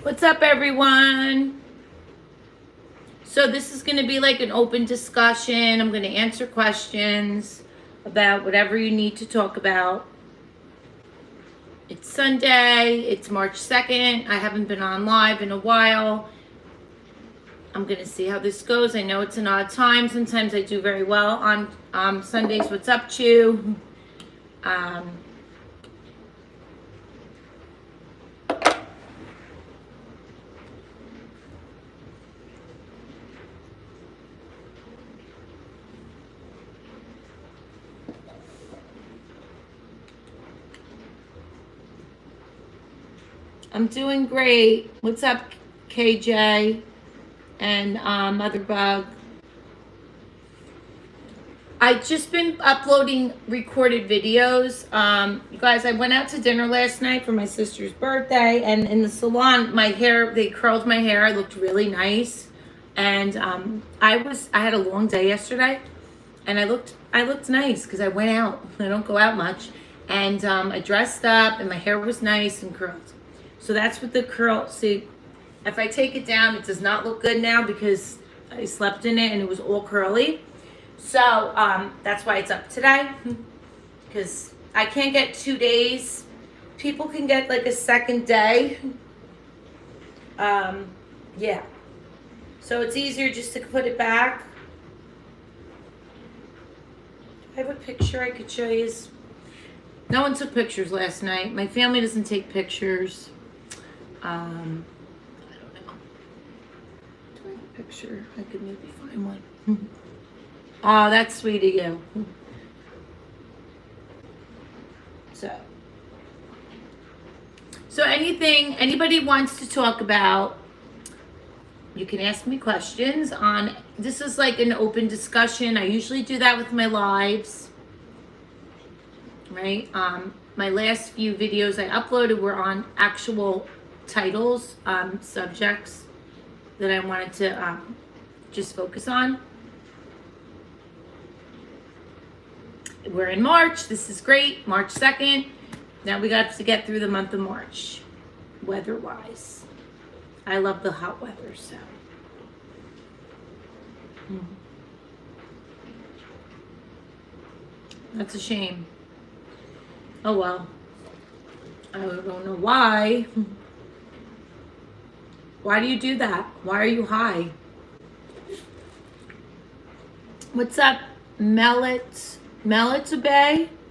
What's up, everyone? So this is going to be like an open discussion. I'm going to answer questions about whatever you need to talk about. It's Sunday. It's March 2nd. I haven't been on live in a while. I'm going to see how this goes. I know it's an odd time. Sometimes I do very well on Sundays. What's up, Chew? I'm doing great. What's up, KJ and Motherbug? I've just been uploading recorded videos. You guys, I went out to dinner last night for my sister's birthday, and in the salon, they curled my hair. I looked really nice, and I had a long day yesterday, and I looked nice because I went out. I don't go out much, and I dressed up, and my hair was nice and curled. So that's what the curl. See, if I take it down, it does not look good now because I slept in it and it was all curly. So that's why it's up today, because I can't get 2 days. People can get like a second day. Yeah. So it's easier just to put it back. I have a picture I could show you. No one took pictures last night. My family doesn't take pictures. I don't know. Do I have a picture? I could maybe find one. Oh, that's sweet of you. So anything anybody wants to talk about, you can ask me questions on. This is like an open discussion. I usually do that with my lives, right? My last few videos I uploaded were on actual titles, subjects that I wanted to just focus on. We're in March. This is great. March 2nd. Now we got to get through the month of March, weather-wise. I love the hot weather, so. That's a shame. Oh well. I don't know why. Why do you do that? Why are you high? What's up, Melitabe?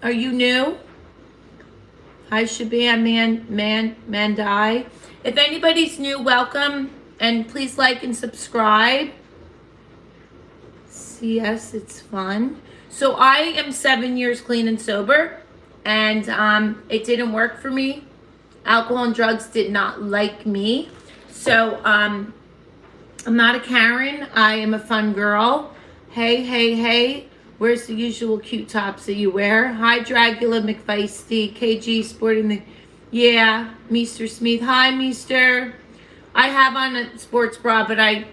Are you new? Hi, Shaban Mandai. If anybody's new, welcome. And please like and subscribe. CS, it's fun. So I am 7 years clean and sober. And it didn't work for me. Alcohol and drugs did not like me. So I'm not a Karen. I am a fun girl. Hey. Where's the usual cute tops that you wear? Hi, Dracula McFeisty. KG sporting the... Yeah, Mr. Smith. Hi, Mr. I have on a sports bra, but I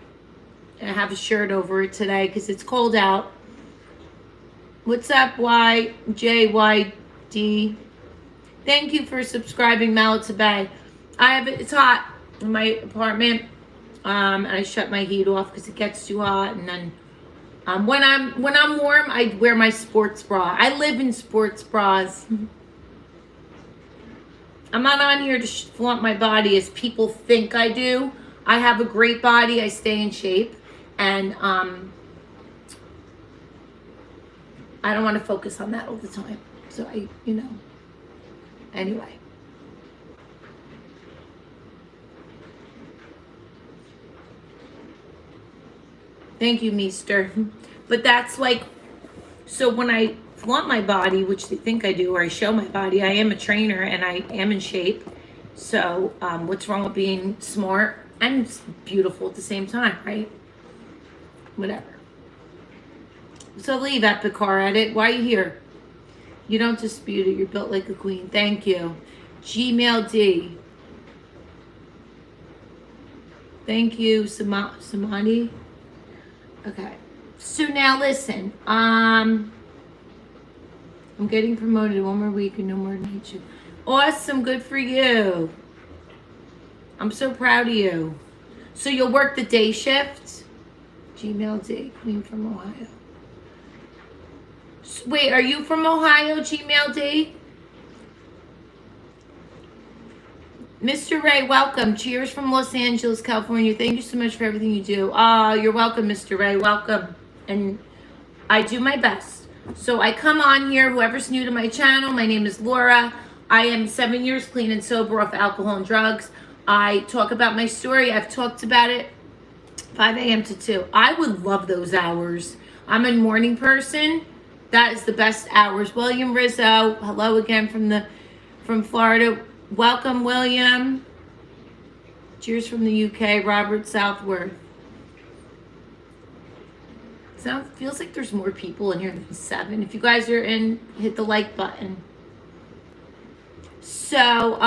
have a shirt over it today because it's cold out. What's up, YJYD? Thank you for subscribing, Malata Bay. It's hot in my apartment. And I shut my heat off because it gets too hot. And then when I'm warm, I wear my sports bra. I live in sports bras. I'm not on here to flaunt my body as people think I do. I have a great body. I stay in shape. And I don't want to focus on that all the time. So anyway. Thank you, Meester. But that's like, so when I flaunt my body, which they think I do, or I show my body, I am a trainer and I am in shape. So what's wrong with being smart and beautiful at the same time, right? Whatever. So leave Epicar at it. Why are you here? You don't dispute it. You're built like a queen. Thank you. Gmail D. Thank you, Samani. Okay. So now listen. I'm getting promoted 1 more week and no more than hate you. Awesome. Good for you. I'm so proud of you. So you'll work the day shift? Gmail D, Queen from Ohio. Wait, are you from Ohio, Gmail D? Mr. Ray, welcome. Cheers from Los Angeles, California. Thank you so much for everything you do. You're welcome, Mr. Ray. Welcome. And I do my best. So I come on here, whoever's new to my channel, my name is Laura. I am 7 years clean and sober off alcohol and drugs. I talk about my story. I've talked about it 5 a.m. to 2. I would love those hours. I'm a morning person. That is the best hours. William Rizzo, hello again from Florida. Welcome, William. Cheers from the UK. Robert Southworth. Feels like there's more people in here than 7. If you guys are in, hit the like button. So,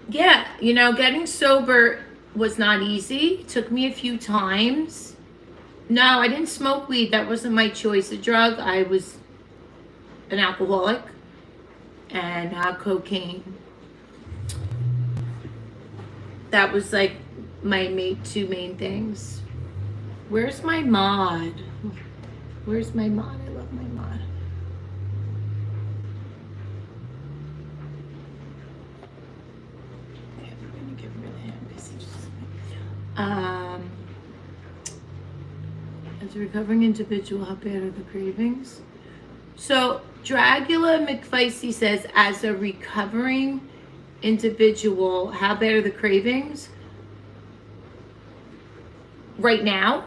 yeah, you know, getting sober was not easy. It took me a few times. No, I didn't smoke weed. That wasn't my choice of drug. I was an alcoholic. And cocaine. That was like my 2 main things. Where's my mod? Where's my mod? I love my mod. Okay, we're gonna get rid of him because he's just as a recovering individual, how bad are the cravings? So Dragula McFeisty says, as a recovering individual, how bad are the cravings? Right now,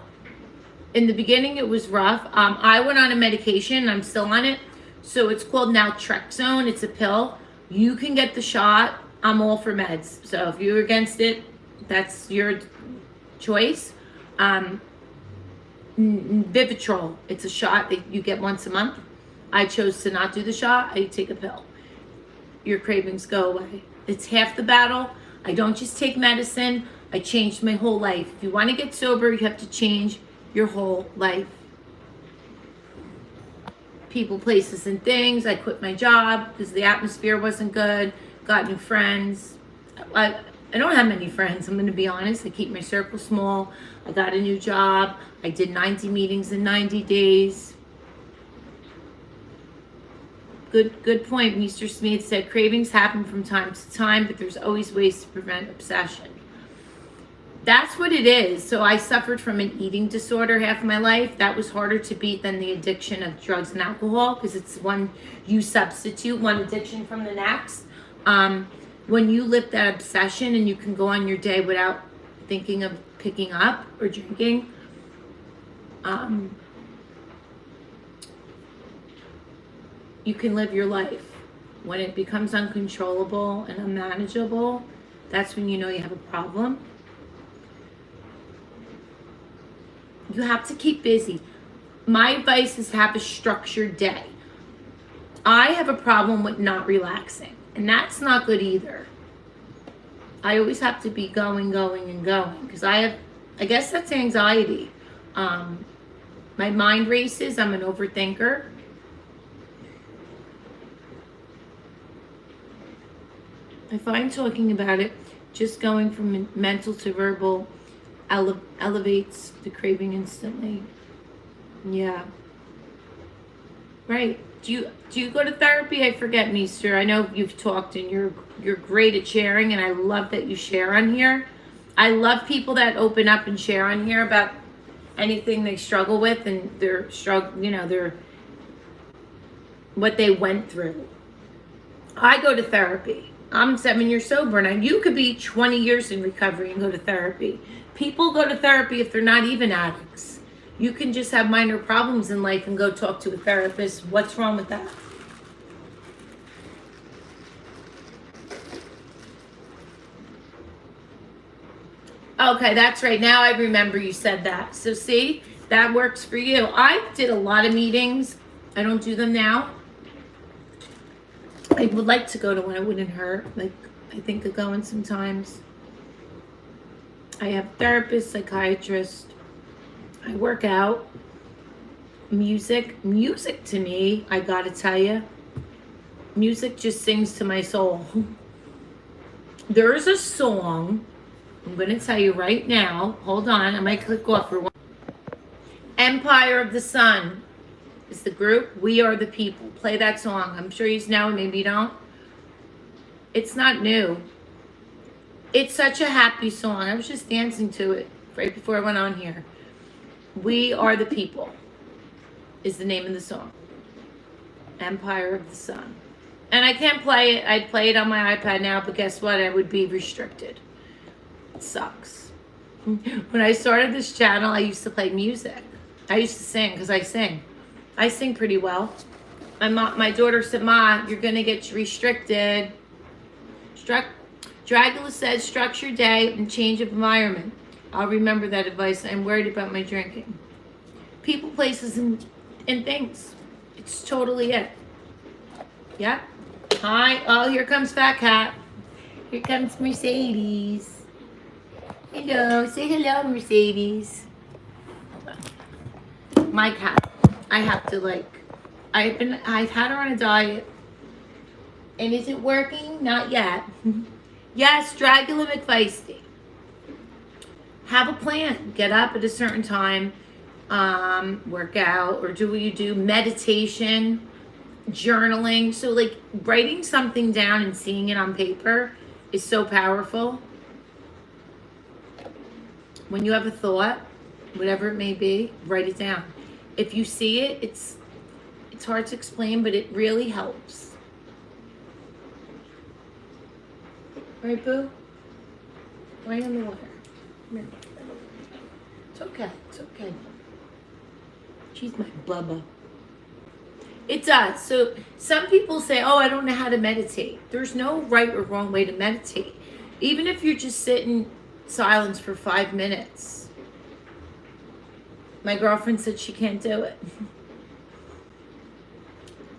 in the beginning, it was rough. I went on a medication. I'm still on it. So it's called naltrexone. It's a pill. You can get the shot. I'm all for meds. So if you're against it, that's your choice. Vivitrol. It's a shot that you get once a month. I chose to not do the shot. I take a pill. Your cravings go away. It's half the battle. I don't just take medicine. I changed my whole life. If you want to get sober, you have to change your whole life. People, places, and things. I quit my job because the atmosphere wasn't good. Got new friends. I don't have many friends, I'm going to be honest. I keep my circle small. I got a new job. I did 90 meetings in 90 days. Good point. Mr. Smith said cravings happen from time to time, but there's always ways to prevent obsession. That's what it is. So I suffered from an eating disorder half of my life. That was harder to beat than the addiction of drugs and alcohol because it's one you substitute one addiction from the next. When you lift that obsession and you can go on your day without thinking of picking up or drinking, you can live your life. When it becomes uncontrollable and unmanageable, that's when you know you have a problem. You have to keep busy. My advice is have a structured day. I have a problem with not relaxing, and that's not good either. I always have to be going, because I guess that's anxiety. My mind races. I'm an overthinker. I find talking about it, just going from mental to verbal, elevates the craving instantly. Yeah. Right. Do you go to therapy? I forget, Meester. I know you've talked and you're great at sharing, and I love that you share on here. I love people that open up and share on here about anything they struggle with and their struggle, their what they went through. I go to therapy. I'm 7 years sober now. You could be 20 years in recovery and go to therapy. People go to therapy if they're not even addicts. You can just have minor problems in life and go talk to a therapist. What's wrong with that? Okay, that's right. Now I remember you said that. So see, that works for you. I did a lot of meetings. I don't do them now. I would like to go to one. It wouldn't hurt. Like, I think of going sometimes. I have therapists, psychiatrists. I work out. Music to me, I gotta tell you, music just sings to my soul. There's a song, I'm going to tell you right now. Hold on, I might click off for one. Empire of the Sun is the group. We Are the People. Play that song. I'm sure you know, maybe you don't. It's not new. It's such a happy song. I was just dancing to it right before I went on here. We Are the People is the name of the song. Empire of the Sun. And I can't play it. I'd play it on my iPad now, but guess what? I would be restricted. It sucks. When I started this channel, I used to play music. I used to sing because I sing. I sing pretty well. My daughter said, "Ma, you're going to get restricted." Dracula said, structure day and change of environment. I'll remember that advice. I'm worried about my drinking. People, places, and things. It's totally it. Yeah. Hi. Oh, here comes Fat Cat. Here comes Mercedes. Hello. Say hello, Mercedes. My cat. I have to I've had her on a diet. And is it working? Not yet. Yes, Dracula McFeisty. Have a plan. Get up at a certain time. Work out. Or do what you do. Meditation. Journaling. So like writing something down and seeing it on paper is so powerful. When you have a thought, whatever it may be, write it down. If you see it, it's hard to explain, but it really helps. Right, Boo? Right in the water. Come here. It's okay. It's okay. She's my bubba. It does. So some people say, oh, I don't know how to meditate. There's no right or wrong way to meditate. Even if you're just sitting in silence for 5 minutes. My girlfriend said she can't do it.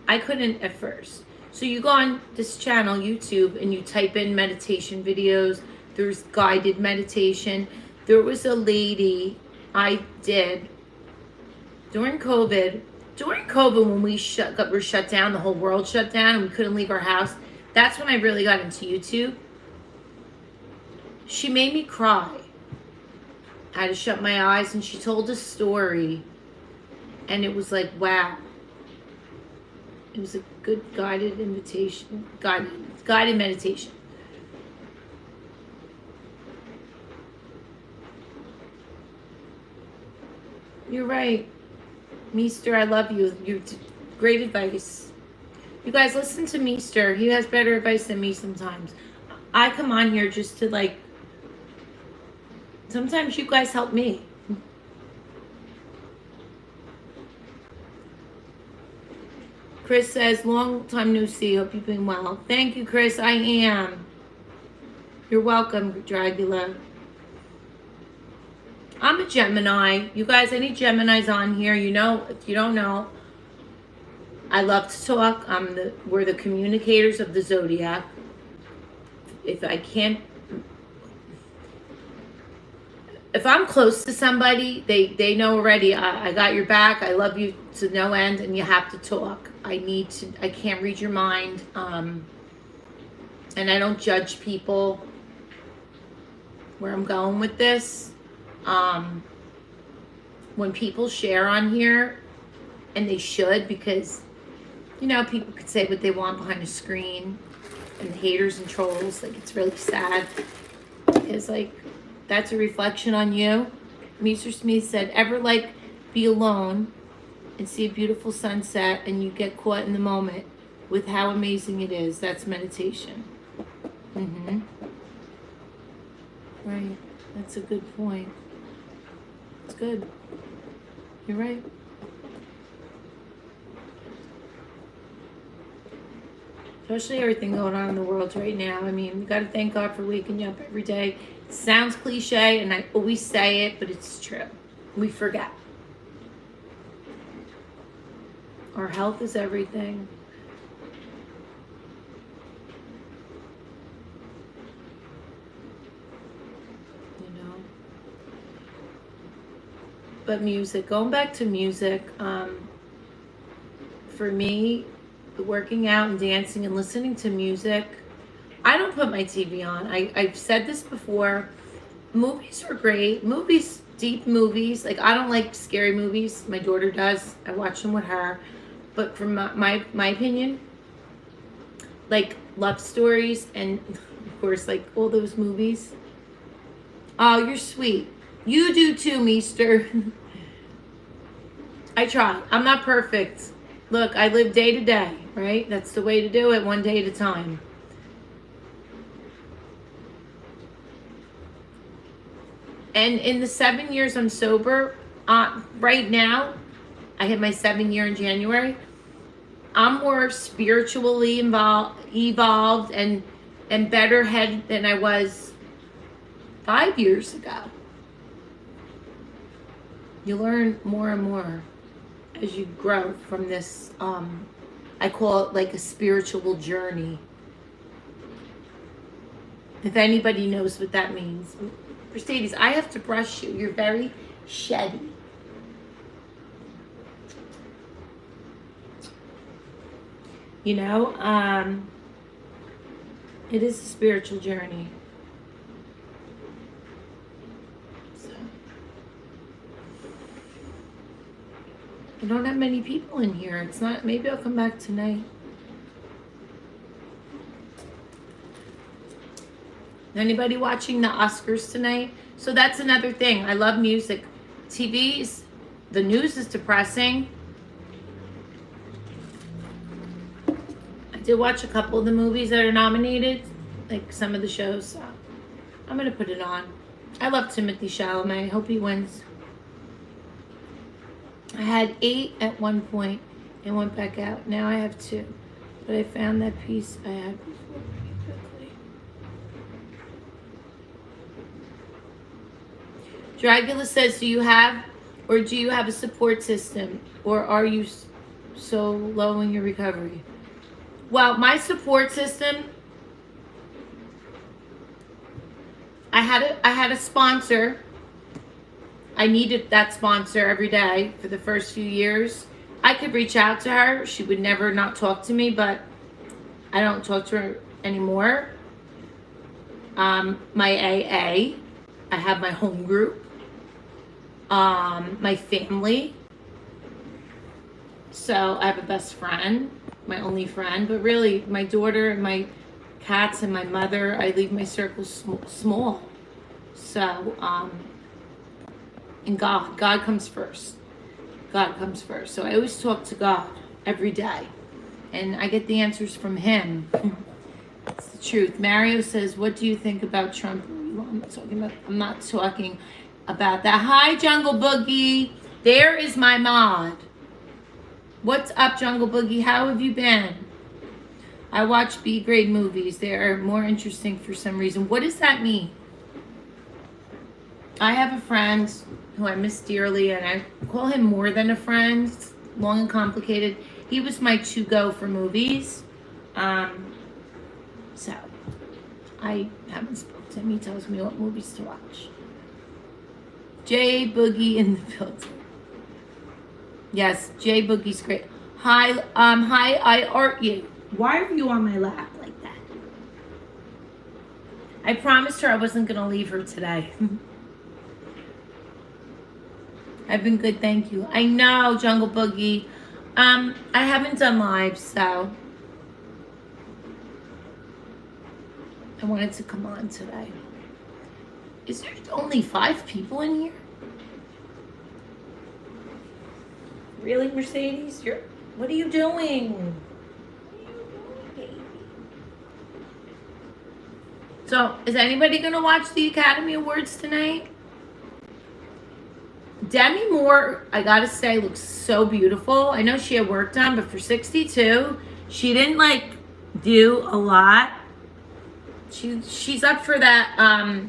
I couldn't at first. So you go on this channel, YouTube, and you type in meditation videos. There's guided meditation. There was a lady I did during COVID. During COVID, when we were shut down, the whole world shut down, and we couldn't leave our house. That's when I really got into YouTube. She made me cry. I had to shut my eyes, and she told a story, and it was like, wow. It was a good guided meditation. You're right. Meester, I love you. You great advice. You guys listen to Meester. He has better advice than me sometimes. I come on here just to sometimes you guys help me. Chris says, long time no see. Hope you've been well. Thank you, Chris. I am. You're welcome, Dracula. I'm a Gemini. You guys, any Geminis on here? You know, if you don't know, I love to talk. We're the communicators of the zodiac. If I'm close to somebody, they know already, I got your back. I love you to no end, and you have to talk. I can't read your mind. And I don't judge people. Where I'm going with this, when people share on here, and they should, because, people could say what they want behind a screen, and haters and trolls, it's really sad. It's that's a reflection on you. Mr. Smith said, ever be alone and see a beautiful sunset and you get caught in the moment with how amazing it is? That's meditation. Right. That's a good point. It's good. You're right. Especially everything going on in the world right now. I mean, we got to thank God for waking you up every day. It sounds cliche, and I always say it, but it's true. We forget. Our health is everything. But music, going back to music, for me, working out and dancing and listening to music, I don't put my TV on. I've said this before. Movies are great. Movies, deep movies. Like, I don't like scary movies. My daughter does. I watch them with her. But from my opinion, like love stories and of course like all those movies. Oh, you're sweet. You do too, Meester. I try. I'm not perfect. Look, I live day to day, right? That's the way to do it, one day at a time. And in the 7 years I'm sober, right now, I hit my 7th year in January. I'm more spiritually evolved and better headed than I was 5 years ago. You learn more and more as you grow from this, I call it like a spiritual journey. If anybody knows what that means. Mercedes, I have to brush you. You're very sheddy. You know, it is a spiritual journey. So, I don't have many people in here. It's not, maybe I'll come back tonight. Anybody watching the Oscars tonight? So that's another thing. I love music. TV's, the news is depressing. I did watch a couple of the movies that are nominated, like some of the shows. So I'm going to put it on. I love Timothée Chalamet. I hope he wins. I had 8 at one point and went back out. Now I have 2. But I found that piece I had before. Dragula says, do you have a support system, or are you so low in your recovery? Well, my support system, I had a sponsor. I needed that sponsor every day for the first few years. I could reach out to her. She would never not talk to me, but I don't talk to her anymore. My AA, I have my home group. My family. So I have a best friend, my only friend, but really my daughter and my cats and my mother, I leave my circle small. So, and God comes first. God comes first. So I always talk to God every day, and I get the answers from Him. It's the truth. Mario says, what do you think about Trump? I'm not talking about that. Hi, Jungle Boogie. There is my mod. What's up, Jungle Boogie? How have you been? I watch B-grade movies. They are more interesting for some reason. What does that mean? I have a friend who I miss dearly, and I call him more than a friend. It's long and complicated. He was my to-go for movies. So I haven't spoken to him. He tells me what movies to watch. J Boogie in the building. Yes, J Boogie's great. Hi, I art you. Why are you on my lap like that? I promised her I wasn't gonna leave her today. I've been good, thank you. I know, Jungle Boogie. I haven't done live, so I wanted to come on today. Is there only 5 people in here? Really, Mercedes? What are you doing? What are you doing, baby? So, is anybody gonna watch the Academy Awards tonight? Demi Moore, I gotta say, looks so beautiful. I know she had work done, but for 62, she didn't do a lot. She's up for that. Oh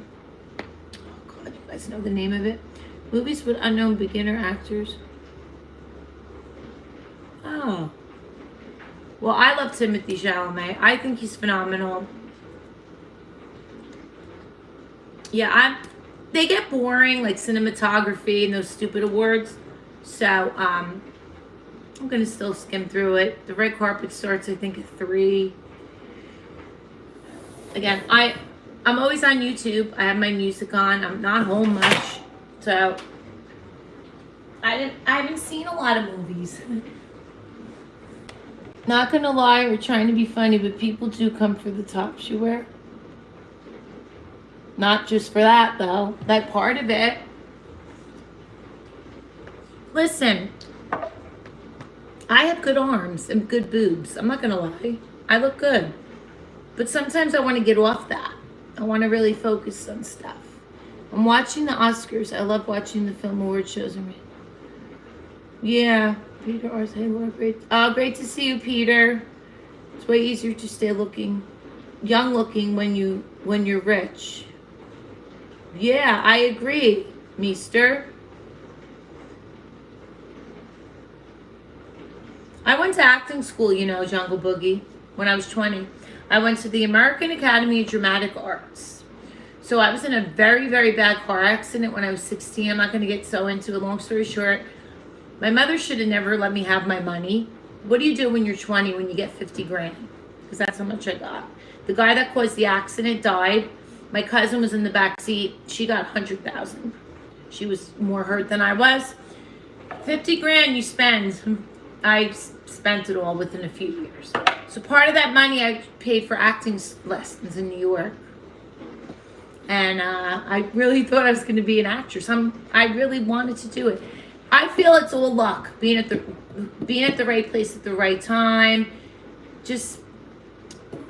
God, you guys know the name of it? Movies with unknown beginner actors. Oh. Well, I love Timothée Chalamet. I think he's phenomenal. Yeah, they get boring, like cinematography and those stupid awards. So, I'm gonna still skim through it. The red carpet starts, I think, at 3. again, I'm always on YouTube. I have my music on. I'm not home much, so I haven't seen a lot of movies. Not gonna lie, we're trying to be funny, but people do come for the tops you wear. Not just for that though. That part of it. Listen, I have good arms and good boobs. I'm not gonna lie. I look good. But sometimes I want to get off that. I want to really focus on stuff. I'm watching the Oscars. I love watching the film award shows. Yeah, Peter R. Taylor, great. Oh, great to see you, Peter. It's way easier to stay young looking when you're rich. Yeah, I agree, Meester. I went to acting school, Jungle Boogie, when I was 20. I went to the American Academy of Dramatic Arts. So I was in a very, very bad car accident when I was 16. I'm not going to get so into it. Long story short, my mother should have never let me have my money. What do you do when you're 20 when you get 50 grand? Because that's how much I got. The guy that caused the accident died. My cousin was in the back seat. She got 100,000. She was more hurt than I was. 50 grand you spend. I spent it all within a few years. So part of that money I paid for acting lessons in New York. And I really thought I was going to be an actress. I really wanted to do it. I feel it's all luck, being at the right place at the right time. Just,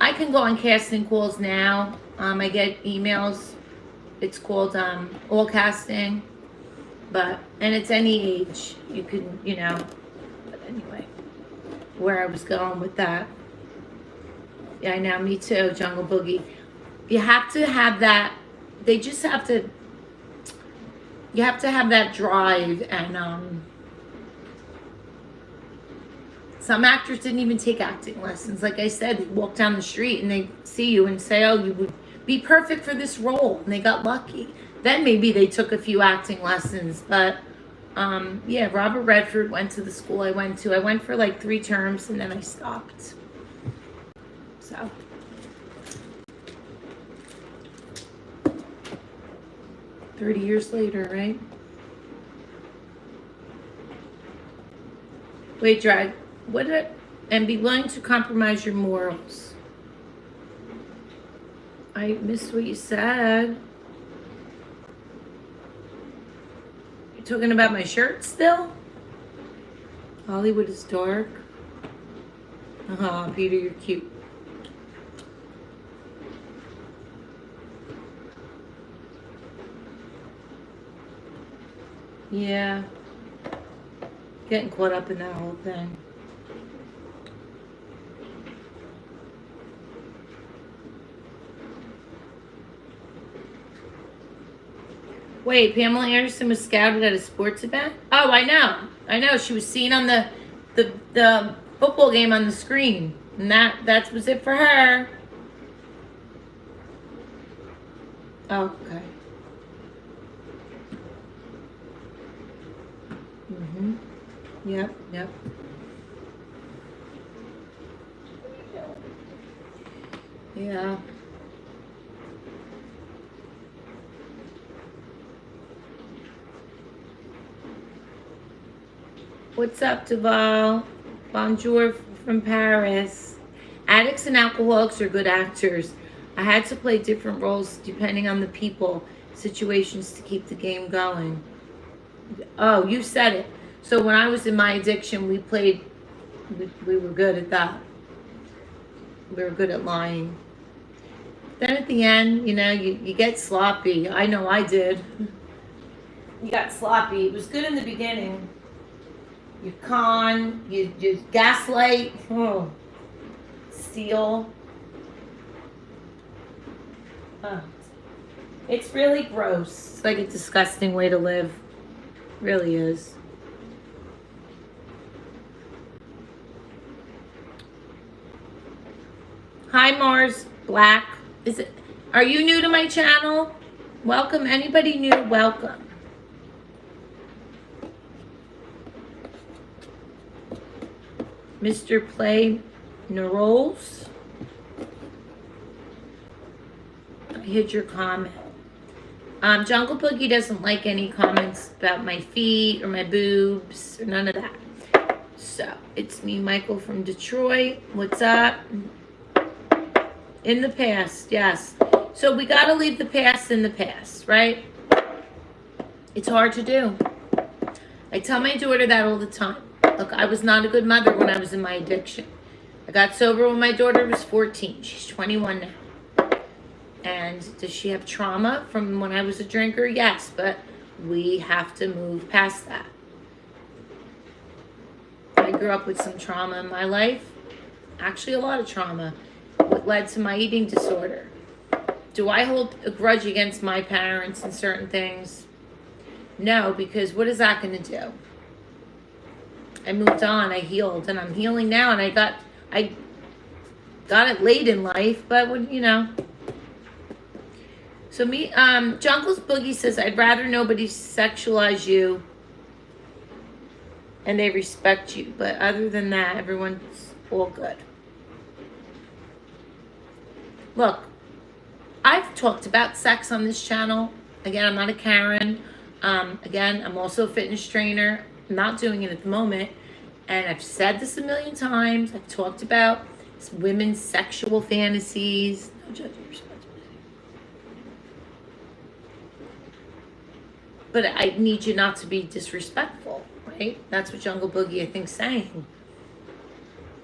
I can go on casting calls now. I get emails. It's called all casting. And it's any age. You can, But anyway, where I was going with that. Yeah, I know, me too, Jungle Boogie. You have to have that. You have to have that drive, and some actors didn't even take acting lessons. Like I said, they walk down the street and they see you and say, oh, you would be perfect for this role, and they got lucky. Then maybe they took a few acting lessons, but yeah, Robert Redford went to the school I went to. I went for like 3 terms and then I stopped. So 30 years later, right? Wait, drag. And be willing to compromise your morals. I missed what you said. You're talking about my shirt still? Hollywood is dark. Peter, you're cute. Yeah. Getting caught up in that whole thing. Wait, Pamela Anderson was scouted at a sports event? Oh, I know. She was seen on the football game on the screen. And that was it for her. Oh, okay. Yep. Yeah. What's up, Duval? Bonjour from Paris. Addicts and alcoholics are good actors. I had to play different roles depending on the people, situations to keep the game going. Oh, you said it. So when I was in my addiction, we were good at that. We were good at lying. Then at the end, you get sloppy. I know I did. You got sloppy. It was good in the beginning. You con, you gaslight, steal. It's really gross. It's like a disgusting way to live. It really is. Hi, Mars Black. Are you new to my channel? Welcome. Anybody new, welcome. Mr. Play Neurols. hid your comment. Jungle Boogie doesn't like any comments about my feet or my boobs or none of that. So, it's me, Michael from Detroit. What's up? In the past, yes. So, we got to leave the past in the past, right? It's hard to do. I tell my daughter that all the time. Look, I was not a good mother when I was in my addiction. I got sober when my daughter was 14. She's 21 now. And does she have trauma from when I was a drinker? Yes, but we have to move past that. I grew up with some trauma in my life. Actually, a lot of trauma. What led to my eating disorder. Do I hold a grudge against my parents and certain things? No, because what is that going to do? I moved on, I healed, and I'm healing now, and I got it late in life, but you know. So me, Jungle's Boogie says, I'd rather nobody sexualize you and they respect you. But other than that, everyone's all good. Look, I've talked about sex on this channel. Again, I'm not a Karen. Again, I'm also a fitness trainer. I'm not doing it at the moment. And I've said this a million times. I've talked about women's sexual fantasies. No judgment. But I need you not to be disrespectful, right? That's what Jungle Boogie, I think, is saying.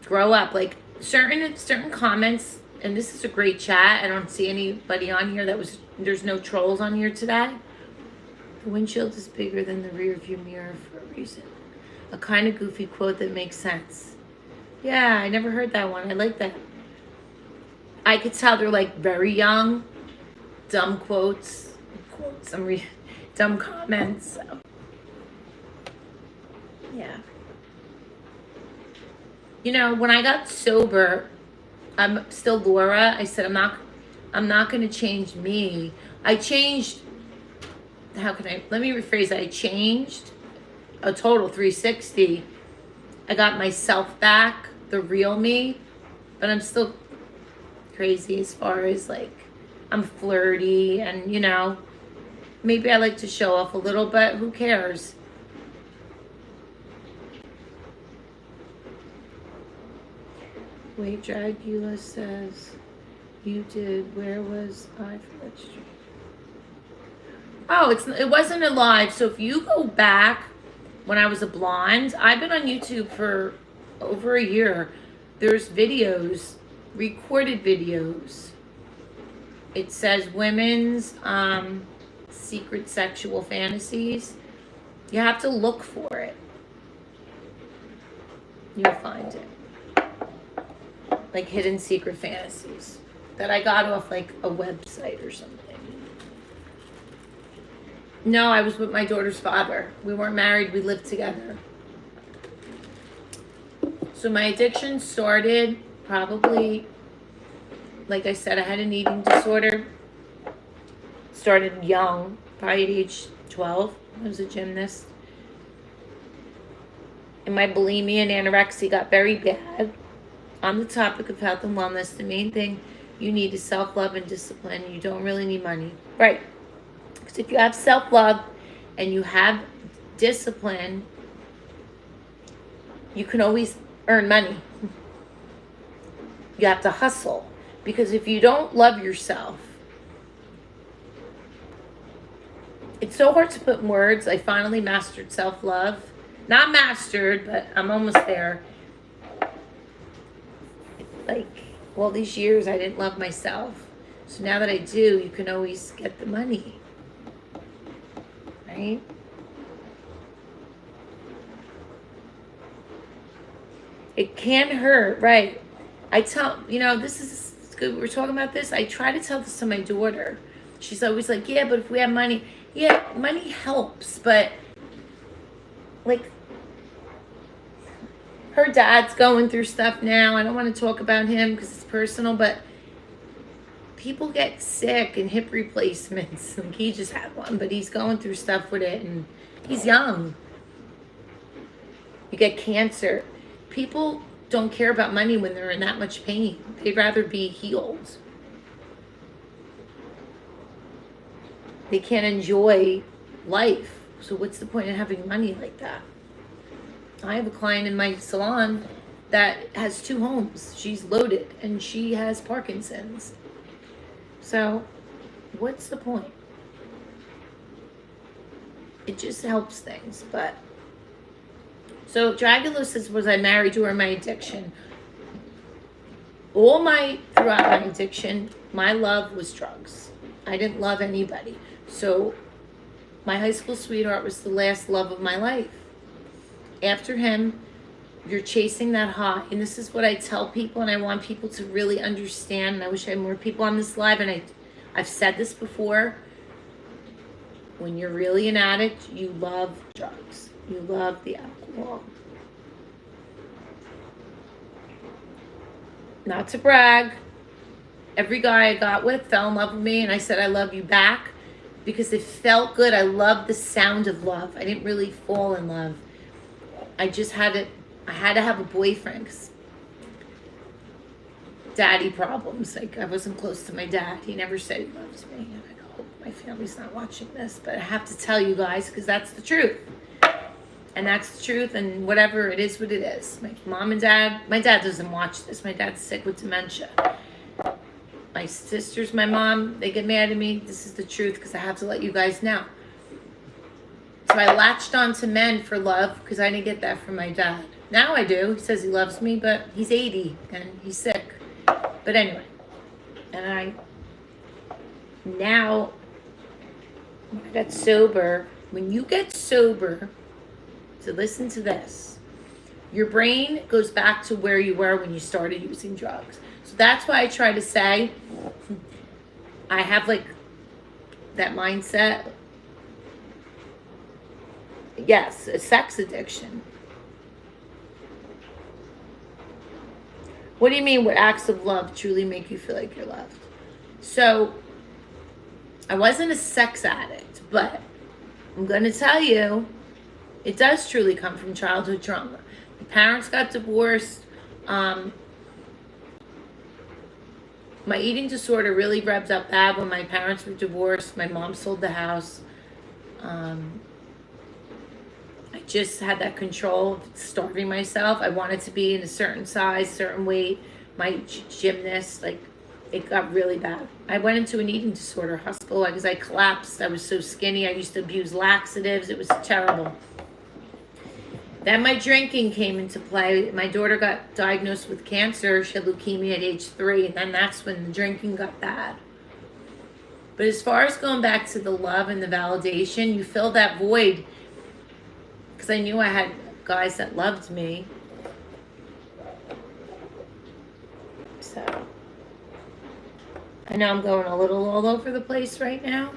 Grow up. Like, certain comments, and this is a great chat. I don't see anybody on here there's no trolls on here today. The windshield is bigger than the rear view mirror for a reason. A kind of goofy quote that makes sense. Yeah, I never heard that one. I like that. I could tell they're, like, very young. Dumb quotes. Dumb comments. So. Yeah. You know, when I got sober, I'm still Laura. I said, I'm not going to change me. I changed, let me rephrase that. I changed a total 360. I got myself back, the real me, but I'm still crazy as far as, like, I'm flirty and, you know, maybe I like to show off a little, but who cares? Wait, Dragula says, you did. Where was I for that stream? Oh, it wasn't a live. So if you go back when I was a blonde, I've been on YouTube for over a year. There's videos, recorded videos. It says women's secret sexual fantasies. You have to look for it. You'll find it. Like hidden secret fantasies that I got off like a website or something. No, I was with my daughter's father. We weren't married, we lived together. So my addiction started probably, like I said, I had an eating disorder. Started young, probably at age 12. I was a gymnast. And my bulimia and anorexia got very bad. On the topic of health and wellness, the main thing you need is self-love and discipline. You don't really need money. Right. Because if you have self-love and you have discipline, you can always earn money. You have to hustle. Because if you don't love yourself, it's so hard to put in words. I finally mastered self-love. Not mastered, but I'm almost there. Like, all these years I didn't love myself. So now that I do, you can always get the money. Right? It can hurt, right? I tell, this is good. We're talking about this. I try to tell this to my daughter. She's always like, yeah, but if we have money. Yeah, money helps, but like, her dad's going through stuff now. I don't want to talk about him because it's personal, but people get sick and hip replacements. Like, he just had one, but he's going through stuff with it, and he's young. You get cancer. People don't care about money when they're in that much pain. They'd rather be healed. They can't enjoy life. So what's the point in having money like that? I have a client in my salon that has 2 homes. She's loaded and she has Parkinson's. So what's the point? It just helps things. But so Dragula says, was I married during my addiction? Throughout my addiction, my love was drugs. I didn't love anybody. So my high school sweetheart was the last love of my life. After him, you're chasing that high. And this is what I tell people, and I want people to really understand. And I wish I had more people on this live. And I've said this before. When you're really an addict, you love drugs. You love the alcohol. Not to brag. Every guy I got with fell in love with me, and I said I love you back because it felt good. I loved the sound of love. I didn't really fall in love. I had to have a boyfriend because daddy problems. Like, I wasn't close to my dad. He never said he loves me. And I hope my family's not watching this, but I have to tell you guys because that's the truth. And that's the truth, and whatever, it is what it is. My mom and dad, my dad doesn't watch this. My dad's sick with dementia. My sisters, my mom, they get mad at me. This is the truth because I have to let you guys know. So I latched on to men for love because I didn't get that from my dad. Now I do. He says he loves me, but he's 80 and he's sick. But anyway, and now when I got sober, when you get sober, so listen to this. Your brain goes back to where you were when you started using drugs. So that's why I try to say, I have like that mindset. Yes, a sex addiction. What do you mean, what acts of love truly make you feel like you're loved? So, I wasn't a sex addict, but I'm going to tell you, it does truly come from childhood trauma. My parents got divorced. My eating disorder really revved up bad when my parents were divorced. My mom sold the house. I just had that control of starving myself. I wanted to be in a certain size, certain weight. My gymnast, like, it got really bad. I went into an eating disorder hospital because I collapsed. I was so skinny. I used to abuse laxatives. It was terrible. Then my drinking came into play. My daughter got diagnosed with cancer. She had leukemia at age 3, and then that's when the drinking got bad. But as far as going back to the love and the validation, you fill that void because I knew I had guys that loved me. So I know I'm going a little all over the place right now.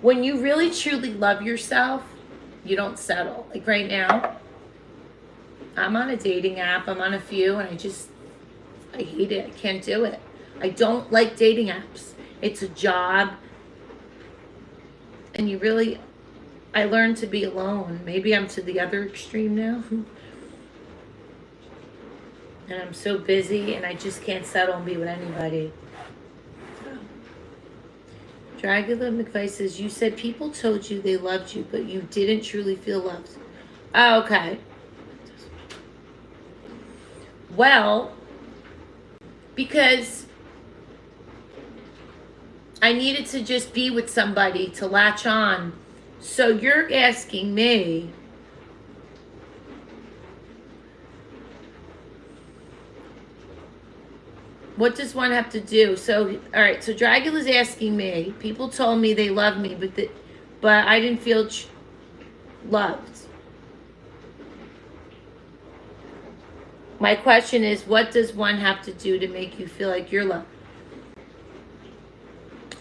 When you really truly love yourself, you don't settle. Like right now, I'm on a dating app. I'm on a few, and I hate it. I can't do it. I don't like dating apps. It's a job. And I learned to be alone. Maybe I'm to the other extreme now. And I'm so busy, and I just can't settle and be with anybody. Dragula McVeigh says, you said people told you they loved you, but you didn't truly feel loved. Oh, okay. Well, because I needed to just be with somebody to latch on. So you're asking me, what does one have to do? So, all right, so Dragula's asking me, people told me they loved me, but I didn't feel loved. My question is, what does one have to do to make you feel like you're loved?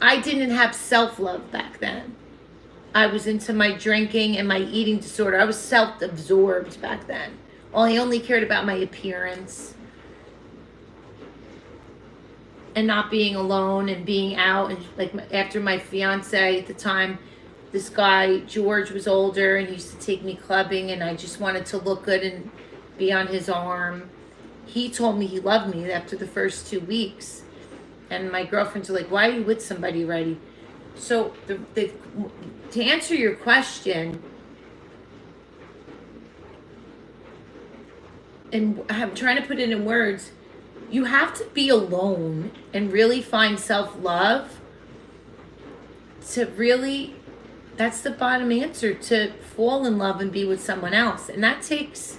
I didn't have self-love back then. I was into my drinking and my eating disorder. I was self-absorbed back then. I only cared about my appearance. And not being alone and being out. And like after my fiance at the time, this guy, George, was older and he used to take me clubbing, and I just wanted to look good and be on his arm. he told me he loved me after the first 2 weeks. And my girlfriends are like, why are you with somebody already? So to answer your question, and I'm trying to put it in words, you have to be alone and really find self-love to really, that's the bottom answer, to fall in love and be with someone else. And that takes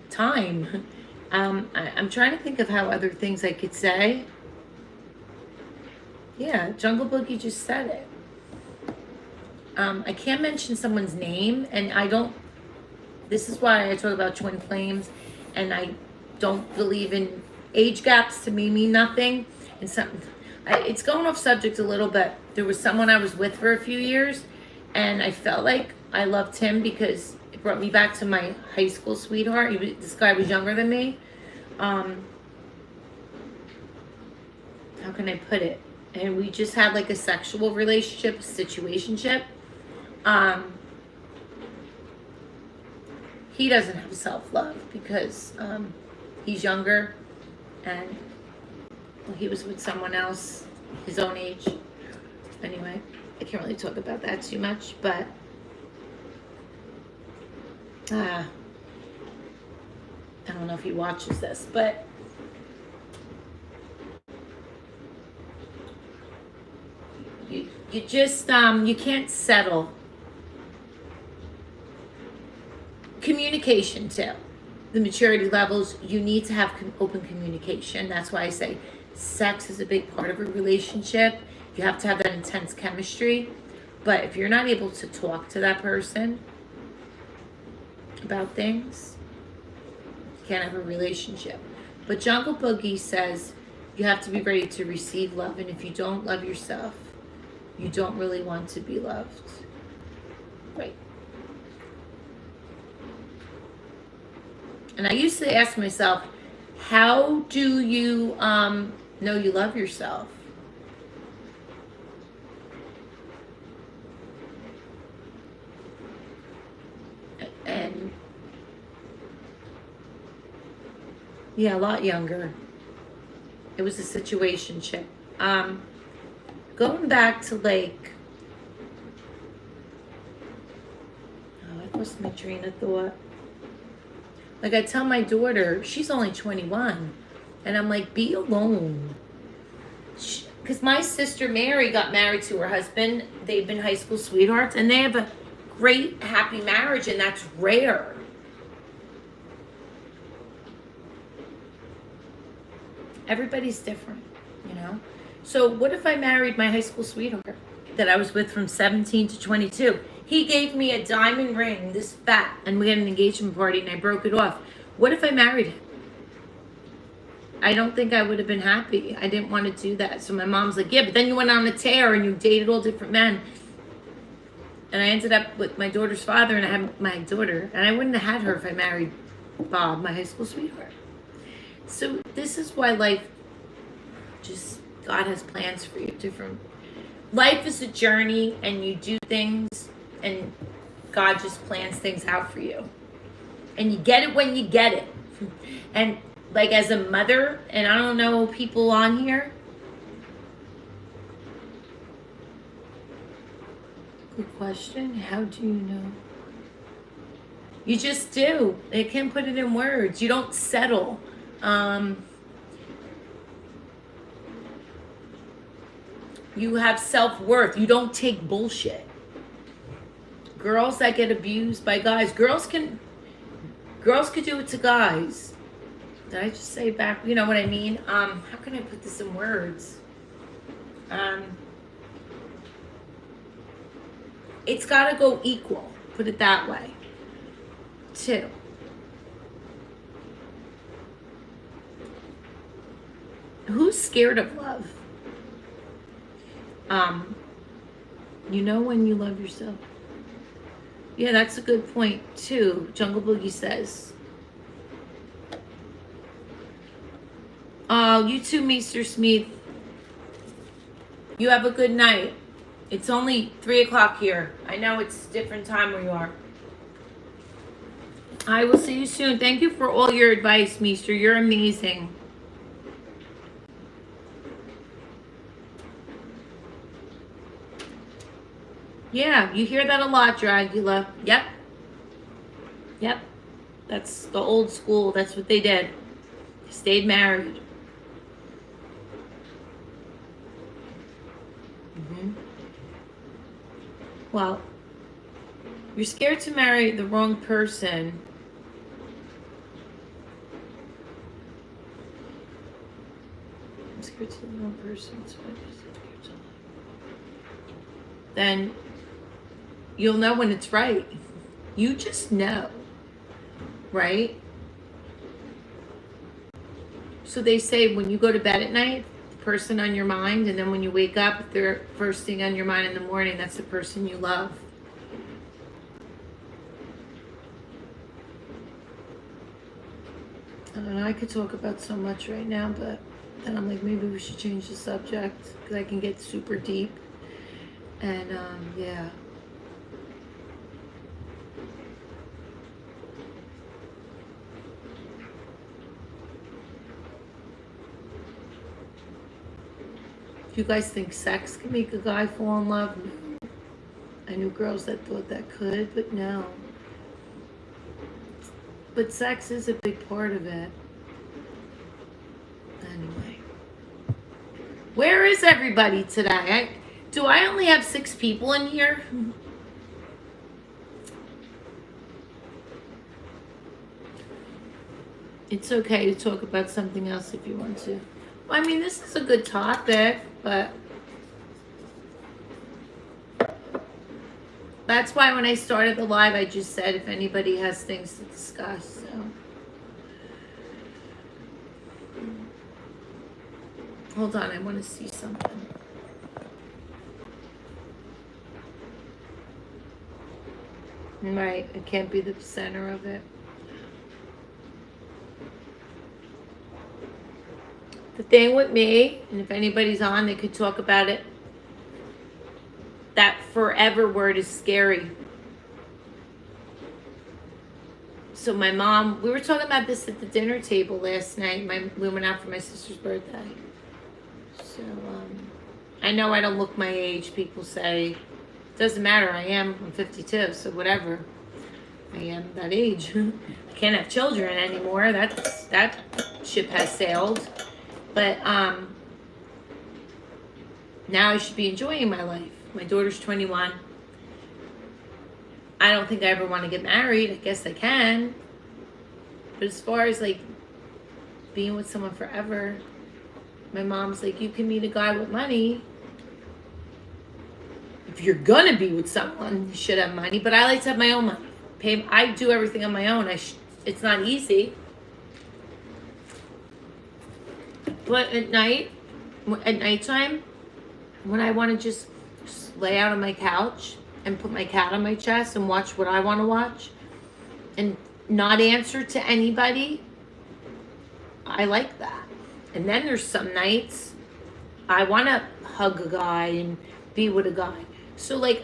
time. I'm trying to think of how other things I could say. Yeah, Jungle Boogie just said it. I can't mention someone's name, and I don't, this is why I talk about twin flames, and I don't believe in age gaps. To me mean nothing. And it's going off subject a little bit. There was someone I was with for a few years, and I felt like I loved him because it brought me back to my high school sweetheart. This guy was younger than me. How can I put it? And we just had like a sexual relationship, situationship. He doesn't have self-love because he's younger, and he was with someone else his own age. Anyway, I can't really talk about that too much, but I don't know if he watches this, but you just you can't settle. Communication too. The maturity levels, you need to have open communication. That's why I say sex is a big part of a relationship. You have to have that intense chemistry. But if you're not able to talk to that person about things, you can't have a relationship. But Jungle Boogie says you have to be ready to receive love. And if you don't love yourself, you don't really want to be loved. Right. And I used to ask myself, how do you know you love yourself? And yeah, a lot younger. It was a situationship. Going back to like, I lost my train of thought. Like I tell my daughter, she's only 21, and I'm like, be alone. Because my sister Mary got married to her husband. They've been high school sweethearts, and they have a great, happy marriage, and that's rare. Everybody's different, you know? So what if I married my high school sweetheart that I was with from 17 to 22? He gave me a diamond ring, this fat, and we had an engagement party, and I broke it off. What if I married him? I don't think I would have been happy. I didn't want to do that. So my mom's like, yeah, but then you went on a tear and you dated all different men. And I ended up with my daughter's father, and I had my daughter. And I wouldn't have had her if I married Bob, my high school sweetheart. So this is why life, just God has plans for you. Different. Life is a journey, and you do things, and God just plans things out for you. And you get it when you get it. And like as a mother, and I don't know people on here. Good question. How do you know? You just do. I can't put it in words. You don't settle. You have self-worth. You don't take bullshit. Girls that get abused by guys, girls could do it to guys. Did I just say back? You know what I mean? How can I put this in words? It's got to go equal. Put it that way. 2. Who's scared of love? You know when you love yourself. Yeah, that's a good point too. Jungle Boogie says. Oh, you too, Mr. Smith. You have a good night. It's only 3 o'clock here. I know it's a different time where you are. I will see you soon. Thank you for all your advice, Meester. You're amazing. Yeah, you hear that a lot, Dragula. Yep. Yep. That's the old school. That's what they did. They stayed married. Well, you're scared to marry the wrong person. I'm scared to the wrong person. So then you'll know when it's right. You just know, right? So they say when you go to bed at night, the person on your mind, and then when you wake up, if they're first thing on your mind in the morning, that's the person you love. I don't know, I could talk about so much right now, but then I'm like, maybe we should change the subject because I can get super deep. And yeah. Do you guys think sex can make a guy fall in love? No. I knew girls that thought that could, but no. But sex is a big part of it. Anyway. Where is everybody today? Do I only have 6 people in here? It's okay to talk about something else if you want to. Well, I mean, this is a good topic, but that's why when I started the live, I just said if anybody has things to discuss. So, hold on, I want to see something. Right, it can't be the center of it. The thing with me, and if anybody's on, they could talk about it. That forever word is scary. So my mom, we were talking about this at the dinner table last night. We went out for my sister's birthday. So I know I don't look my age. People say, doesn't matter. I'm 52, so whatever. I am that age. I can't have children anymore. That ship has sailed. But now I should be enjoying my life. My daughter's 21. I don't think I ever want to get married. I guess I can. But as far as like being with someone forever, my mom's like, you can meet a guy with money. If you're gonna be with someone, you should have money. But I like to have my own money. I do everything on my own. It's not easy. But at nighttime, when I want to just lay out on my couch and put my cat on my chest and watch what I want to watch and not answer to anybody, I like that. And then there's some nights I want to hug a guy and be with a guy. So like,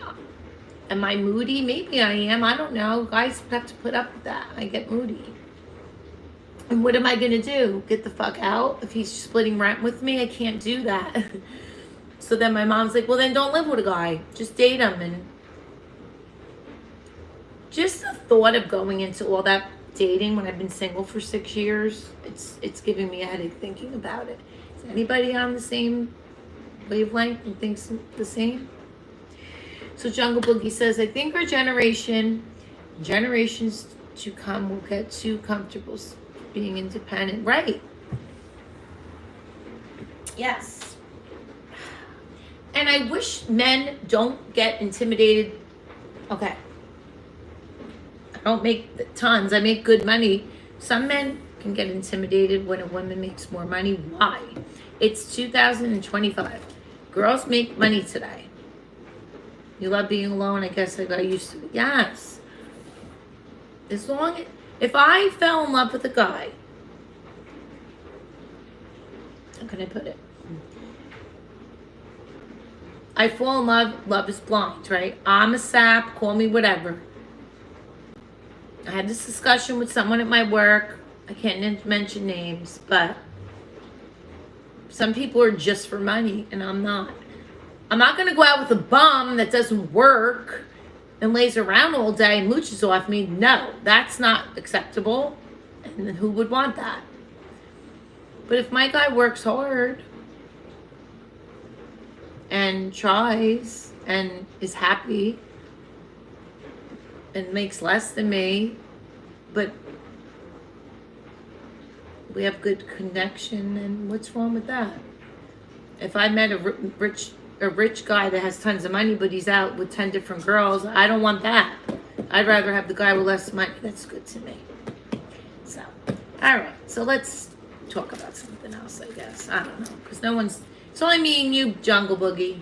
am I moody? Maybe I am. I don't know. Guys have to put up with that. I get moody. And what am I going to do? Get the fuck out? If he's splitting rent with me, I can't do that. So then my mom's like, well, then don't live with a guy. Just date him. And just the thought of going into all that dating when I've been single for 6 years, it's giving me a headache thinking about it. Is anybody on the same wavelength and thinks the same? So Jungle Boogie says, I think our generations to come will get too comfortable being independent. Right. Yes. And I wish men don't get intimidated. Okay. I don't make tons. I make good money. Some men can get intimidated when a woman makes more money. Why? It's 2025. Girls make money today. You love being alone? I guess I got used to it. Yes. If I fell in love with a guy, how can I put it? I fall in love is blind, right? I'm a sap, call me whatever. I had this discussion with someone at my work. I can't mention names, but some people are just for money, and I'm not. I'm not going to go out with a bum that doesn't work and lays around all day and mooches off me. No, that's not acceptable. And then who would want that? But if my guy works hard and tries and is happy and makes less than me, but we have good connection, and what's wrong with that? If I met a rich guy that has tons of money, but he's out with 10 different girls, I don't want that. I'd rather have the guy with less money. That's good to me. So, all right. So let's talk about something else, I guess. I don't know, because no one's. It's only me and you, Jungle Boogie.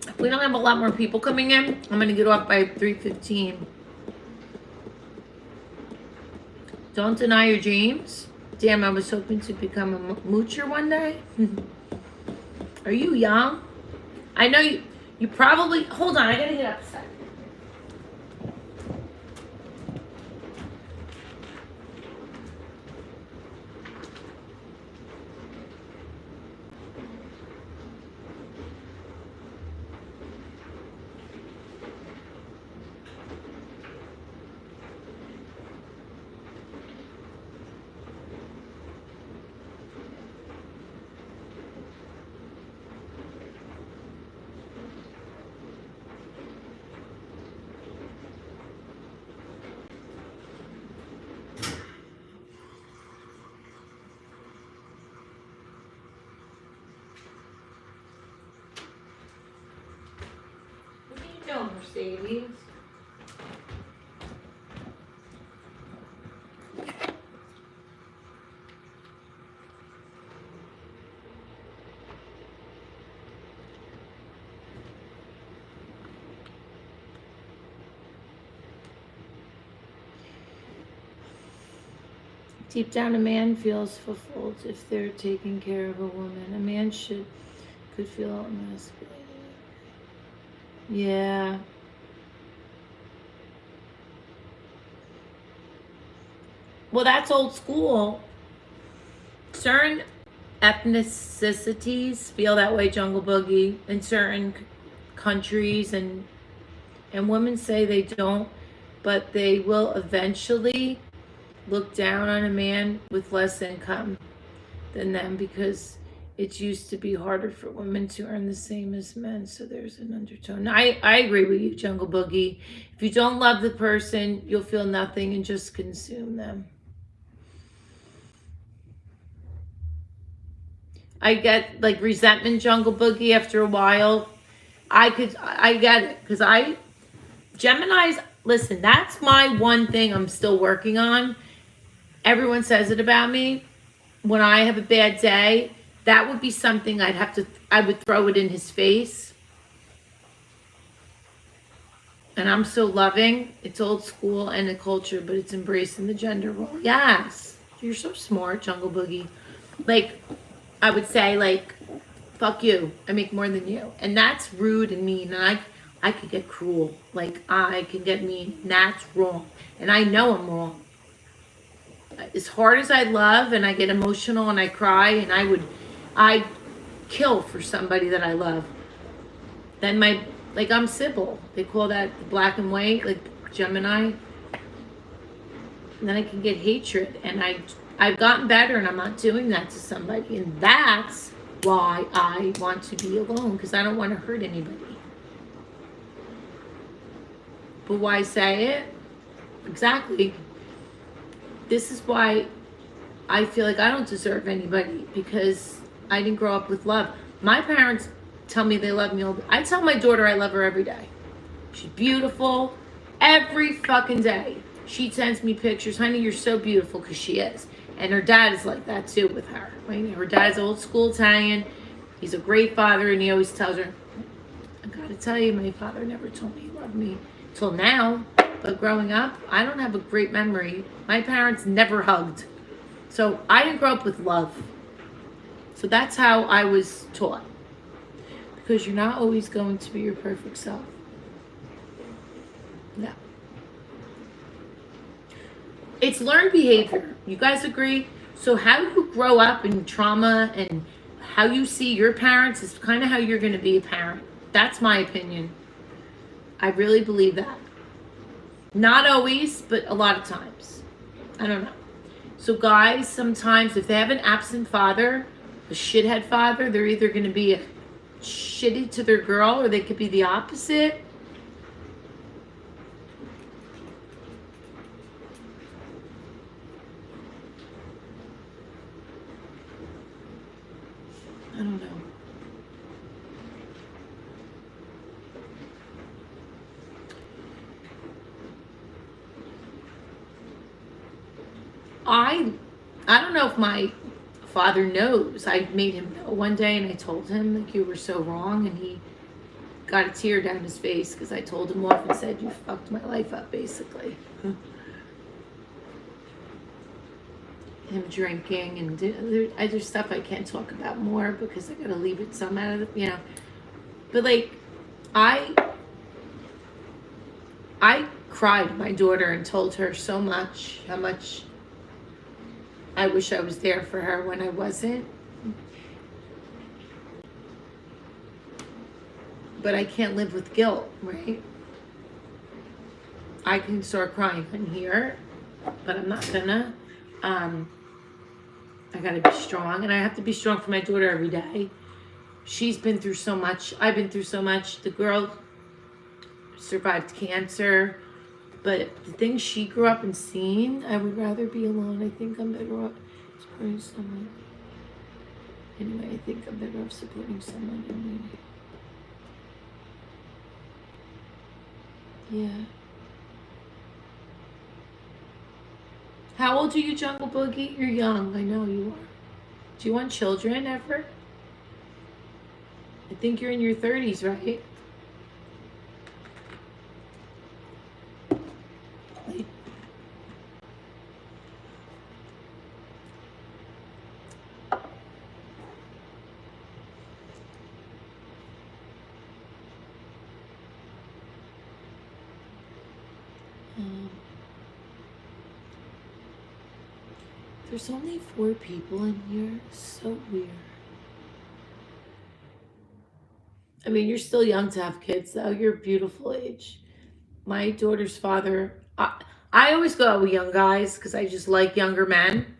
If we don't have a lot more people coming in, I'm gonna get off by 3:15. Don't deny your dreams. Damn, I was hoping to become a moocher one day. Are you young? I know you probably, hold on, I gotta get up a second. What are you doing, Mercedes? Deep down, a man feels fulfilled if they're taking care of a woman. A man could feel emasculated. Yeah. Well, that's old school. Certain ethnicities feel that way, Jungle Boogie, in certain countries, and women say they don't, but they will eventually look down on a man with less income than them, because it used to be harder for women to earn the same as men. So there's an undertone. I agree with you, Jungle Boogie. If you don't love the person, you'll feel nothing and just consume them. I get like resentment, Jungle Boogie, after a while. I get it, because Geminis, listen, that's my one thing I'm still working on. Everyone says it about me. When I have a bad day, that would be something I would throw it in his face. And I'm so loving. It's old school and a culture, but it's embracing the gender role. Yes. You're so smart, Jungle Boogie. Like, I would say, like, fuck you. I make more than you. And that's rude and mean. And I could get cruel. Like, I can get mean. And that's wrong. And I know I'm wrong. As hard as I love and I get emotional and I cry and I'd kill for somebody that I love. Then I'm Sybil. They call that the black and white, like Gemini. And then I can get hatred. And I've gotten better, and I'm not doing that to somebody. And that's why I want to be alone, because I don't want to hurt anybody. But why say it? Exactly. This is why I feel like I don't deserve anybody, because I didn't grow up with love. My parents tell me they love me all. I tell my daughter I love her every day. She's beautiful every fucking day. She sends me pictures. Honey, you're so beautiful, because she is. And her dad is like that too with her. Right? Her dad's old school Italian. He's a great father, and he always tells her, I gotta tell you, my father never told me he loved me till now. But growing up, I don't have a great memory. My parents never hugged. So I didn't grow up with love. So that's how I was taught. Because you're not always going to be your perfect self. No. It's learned behavior. You guys agree? So how you grow up in trauma and how you see your parents is kind of how you're going to be a parent. That's my opinion. I really believe that. Not always, but a lot of times. I don't know. So guys, sometimes if they have an absent father, a shithead father, they're either going to be a shitty to their girl or they could be the opposite. I don't know. I don't know if my father knows. I made him know one day and I told him, like, you were so wrong, and he got a tear down his face because I told him off and said, you fucked my life up, basically. Him drinking and there's stuff I can't talk about more because I gotta leave it some out of the, but like I cried to my daughter and told her so much how much I wish I was there for her when I wasn't. But I can't live with guilt, right? I can start crying in here, but I'm not gonna. I gotta be strong, and I have to be strong for my daughter every day. She's been through so much. I've been through so much. The girl survived cancer, but the things she grew up and seen, I would rather be alone. I think I'm better off supporting someone. Anyway, I think I'm better off supporting someone. Anyway. Yeah. How old are you, Jungle Boogie? You're young. I know you are. Do you want children ever? I think you're in your 30s, right? There's only 4 people in here. So weird. I mean, you're still young to have kids, though. You're a beautiful age. My daughter's father, I always go out with young guys because I just like younger men.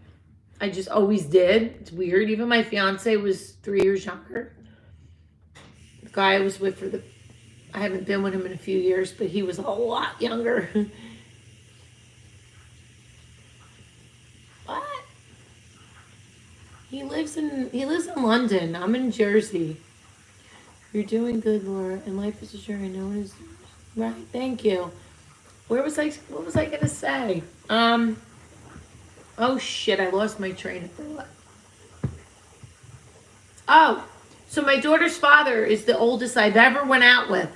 I just always did. It's weird. Even my fiance was 3 years younger. The guy I was with I haven't been with him in a few years, but he was a lot younger. What? He lives in London. I'm in Jersey. You're doing good, Laura, and life is a journey. No one is right. Thank you. What was I gonna say? Oh shit, I lost my train of thought. Oh, so my daughter's father is the oldest I've ever went out with.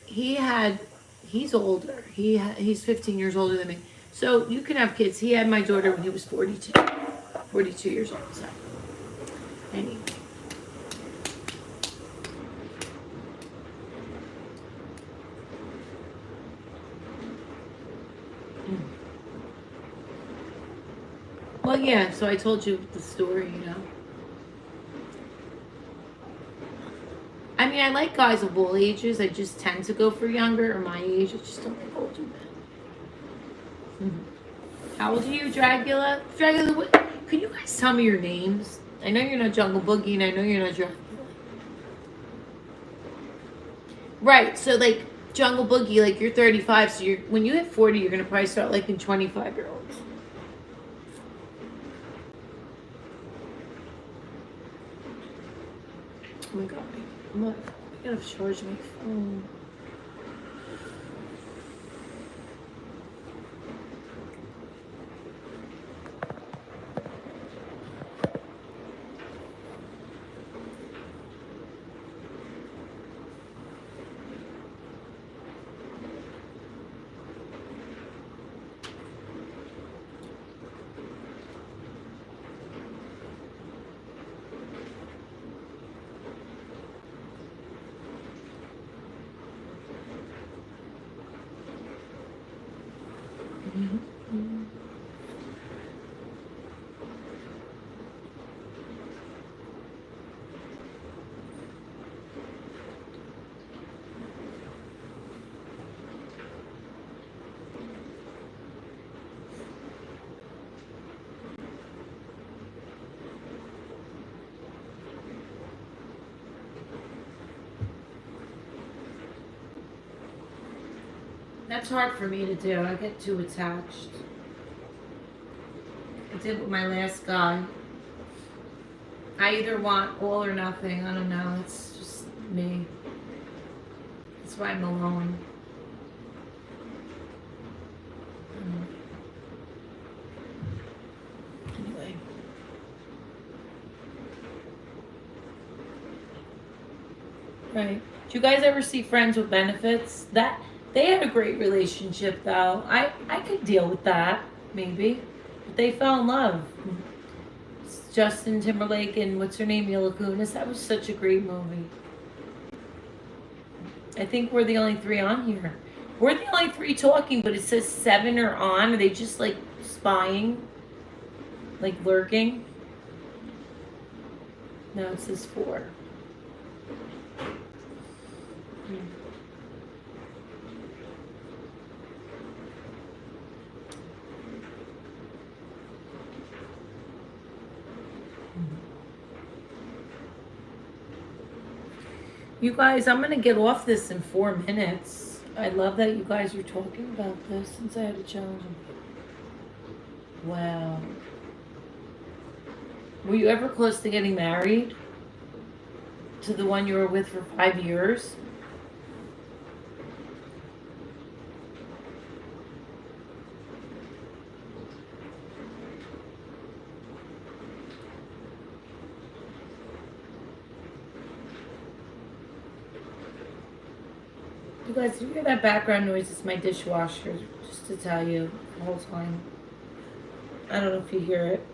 He's older. He's 15 years older than me. So you can have kids. He had my daughter when he was 42 years old. So anyway. Well, yeah, so I told you the story, I mean, I like guys of all ages. I just tend to go for younger or my age. I just don't like older men. Mm-hmm. How old are you, Dragula? Dragula, can you guys tell me your names? I know you're not Jungle Boogie, and I know you're not Dragula. Right, so like Jungle Boogie, like you're 35, so when you hit 40, you're gonna probably start liking 25-year-olds. Oh my god, I gotta charge my phone. That's hard for me to do. I get too attached. I did with my last guy. I either want all or nothing. I don't know. It's just me. That's why I'm alone. Anyway. Right. Do you guys ever see Friends with Benefits? That they had a great relationship though. I could deal with that, maybe. But they fell in love. Justin Timberlake and what's her name, Mila Kunis. That was such a great movie. I think we're the only three on here. We're the only three talking, but it says 7 are on. Are they just like spying? Like lurking? No, it says 4. You guys, I'm going to get off this in 4 minutes. I love that you guys are talking about this since I had a challenge. Wow. Were you ever close to getting married? To the one you were with for 5 years? You guys, you hear that background noise? It's my dishwasher, just to tell you the whole time. I don't know if you hear it.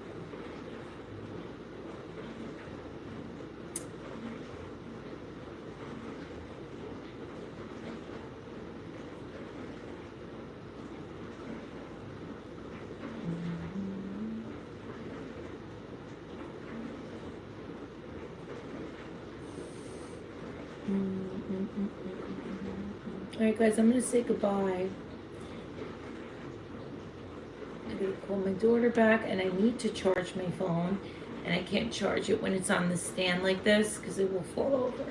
Alright guys, I'm going to say goodbye. I'm going to call my daughter back and I need to charge my phone. And I can't charge it when it's on the stand like this because it will fall over.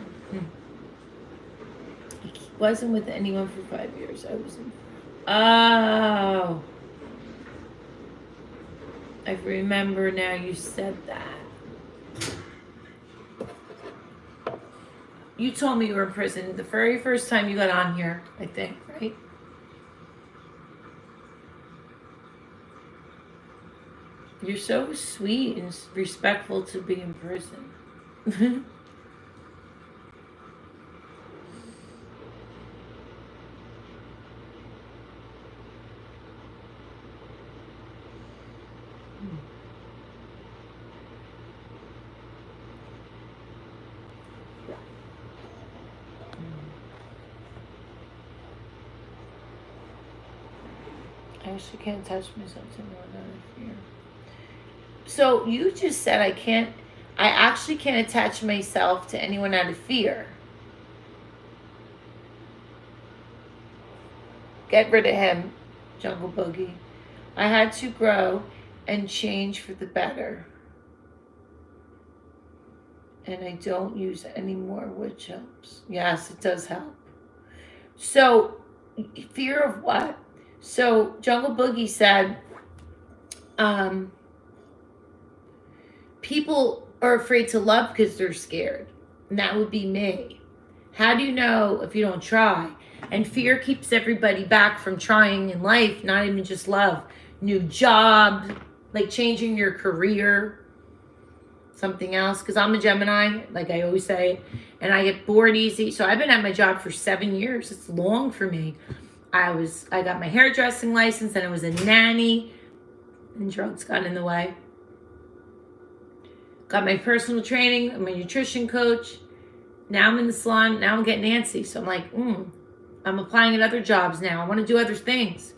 I wasn't with anyone for 5 years. I wasn't. Oh. I remember now you said that. You told me you were in prison the very first time you got on here, I think, right? You're so sweet and respectful to be in prison. I actually can't touch myself anymore out of fear. So you just said I actually can't attach myself to anyone out of fear. Get rid of him, Jungle Boogie. I had to grow and change for the better. And I don't use any more, which helps. Yes, it does help. So, fear of what? So, Jungle Boogie said, people are afraid to love because they're scared. And that would be me. How do you know if you don't try? And fear keeps everybody back from trying in life, not even just love. New job, like changing your career, something else. Because I'm a Gemini, like I always say, and I get bored easy. So I've been at my job for 7 years. It's long for me. I got my hairdressing license and I was a nanny, and drugs got in the way. Got my personal training, I'm a nutrition coach. Now I'm in the salon, now I'm getting antsy. So I'm like, I'm applying at other jobs now. I want to do other things.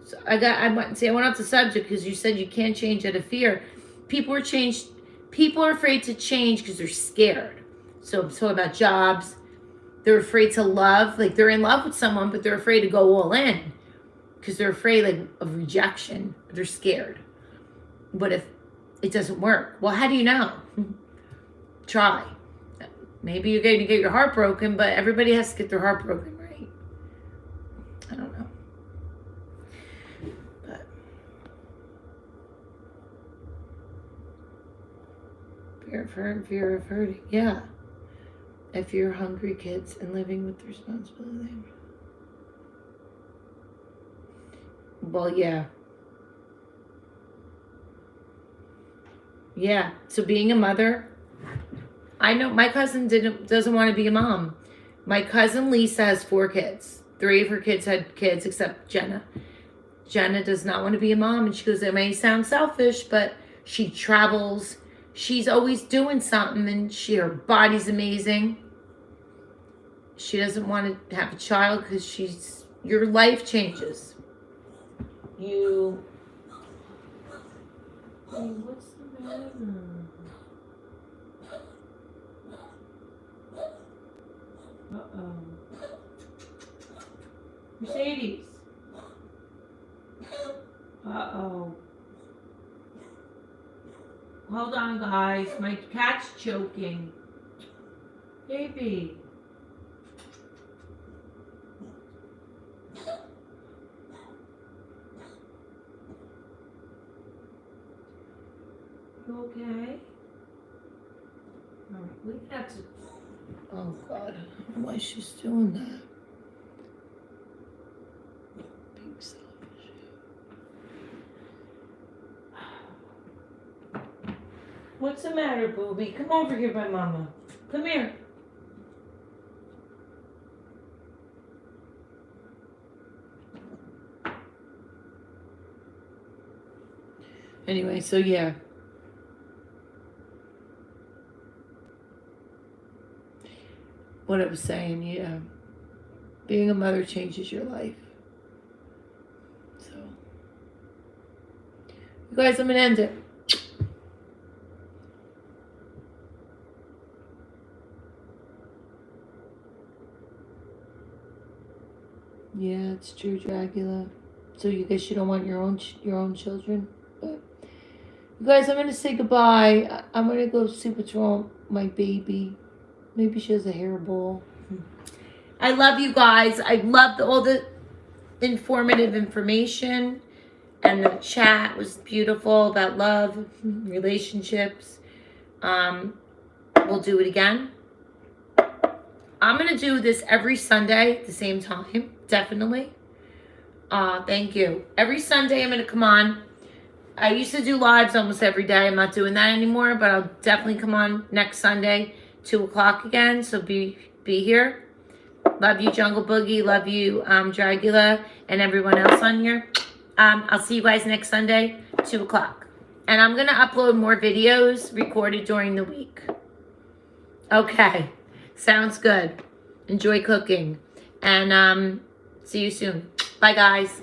So I went off the subject because you said you can't change out of fear. People are afraid to change because they're scared. So about jobs, they're afraid to love. Like they're in love with someone, but they're afraid to go all in because they're afraid like of rejection. They're scared. What if it doesn't work? Well, how do you know? Try. Maybe you're going to get your heart broken, but everybody has to get their heart broken, right? I don't know. But fear of hurting. Yeah. If you're hungry kids and living with the responsibility. Well, yeah. Yeah. So being a mother, I know my cousin doesn't want to be a mom. My cousin Lisa has 4 kids. 3 of her kids had kids except Jenna. Jenna does not want to be a mom, and she goes, it may sound selfish, but she travels. She's always doing something, and her body's amazing. She doesn't want to have a child because your life changes. What's the matter? Uh-oh. Mercedes. Uh-oh. Hold on, guys. My cat's choking. Baby. You okay? All right, we have to... Oh, God. I don't know why she's doing that. Being selfish. What's the matter, booby? Come over here by Mama. Come here. Anyway, so yeah. What I was saying, yeah. Being a mother changes your life. So, you guys, I'm going to end it. Yeah, it's true, Dracula. So you guess you don't want your own children? But you guys, I'm going to say goodbye. I'm going to go see what's wrong with my baby. Maybe she has a hairball. I love you guys. I loved all the informative information. And the chat was beautiful about love, relationships. We'll do it again. I'm going to do this every Sunday at the same time. Definitely. Thank you. Every Sunday I'm going to come on. I used to do lives almost every day. I'm not doing that anymore, but I'll definitely come on next Sunday, 2 o'clock again. So be here. Love you, Jungle Boogie. Love you, Dragula, and everyone else on here. I'll see you guys next Sunday, 2 o'clock. And I'm going to upload more videos recorded during the week. Okay. Sounds good. Enjoy cooking. And see you soon. Bye, guys.